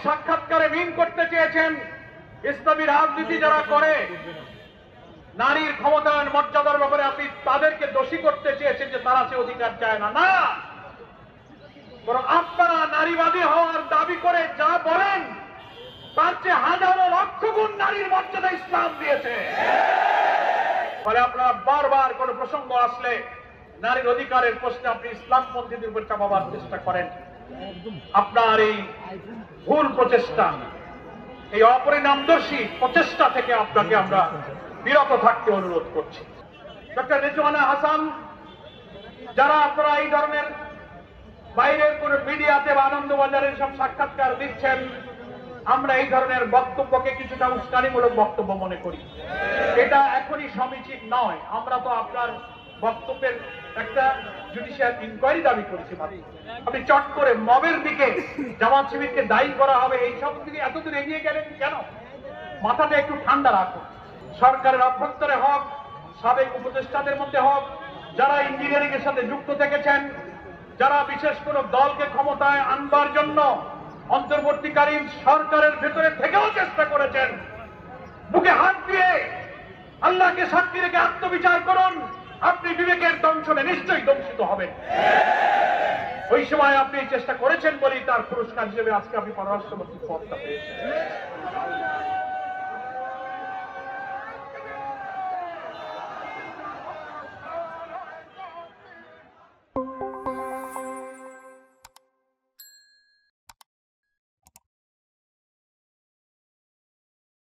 সাক্ষাৎকারে মিন করতে চেয়েছেন ইসলামী রাজনীতি যারা করে নারীর ক্ষমতায়ন মর্যাদার ব্যাপারে আপনি তাদেরকে দোষী করতে চেয়েছেন যে তারা সে অধিকার চায় না। না, বরং আপনারা নারীবাদী হওয়ার দাবি করে যা বলেন তার চেয়ে হাজারো লক্ষ গুণ নারীর মর্যাদা ইসলাম দিয়েছে। ফলে আপনারা বারবার কোন প্রসঙ্গ আসলে নারীর অধিকারের প্রশ্নে আপনি ইসলামপন্থীদের উপর চাপাবার চেষ্টা করেন। আপনার এই ভুল প্রচেষ্টা, এই অপরিণামদর্শী প্রচেষ্টা থেকে আপনাকে আমরা বিরত থাকতে অনুরোধ করছি। ডক্টর রেজওয়ানা হাসান, যারা আপনারা এই ধরনের বাইরের কোন মিডিয়াতে বা আনন্দবাজারের সব সাক্ষাৎকার দিচ্ছেন, আমরা এই ধরনের বক্তব্যকে কিছুটা উস্কানিমূলক বক্তব্য মনে করি। এটা এখনই সমীচীন নয়। আমরা তো আপনার বক্তব্যের একটা জুডিশিয়াল ইনকোয়ারি দাবি করছি। আপনি চট করে মবের দিকে জামাত শিবিরকে দায়ী করা হবে এই সব দিকে এতদূর এগিয়ে গেলেন কেন? মাথাটা একটু ঠান্ডা রাখুন। সরকারের অভ্যন্তরে হোক, সাবেক উপদেষ্টাদের মধ্যে হোক, যারা ইঞ্জিনিয়ারিং এর সাথে যুক্ত থেকেছেন, যারা বিশেষ কোনো দলকে ক্ষমতায় আনবার জন্য অন্তর্বর্তীকালীন সরকারের ভেতরে থেকেও চেষ্টা করেছেন, বুকে হাত দিয়ে আল্লাহকে সাক্ষী রেখে আত্মবিচার করুন। আপনি বিবেকের দংশনে নিশ্চয়ই দংশিত হবেন। ওই সময় আপনি চেষ্টা করেছেন বলেই তার পুরস্কার হিসেবে আজকে আপনি পররাষ্ট্রমন্ত্রীর পদটা পেয়েছেন।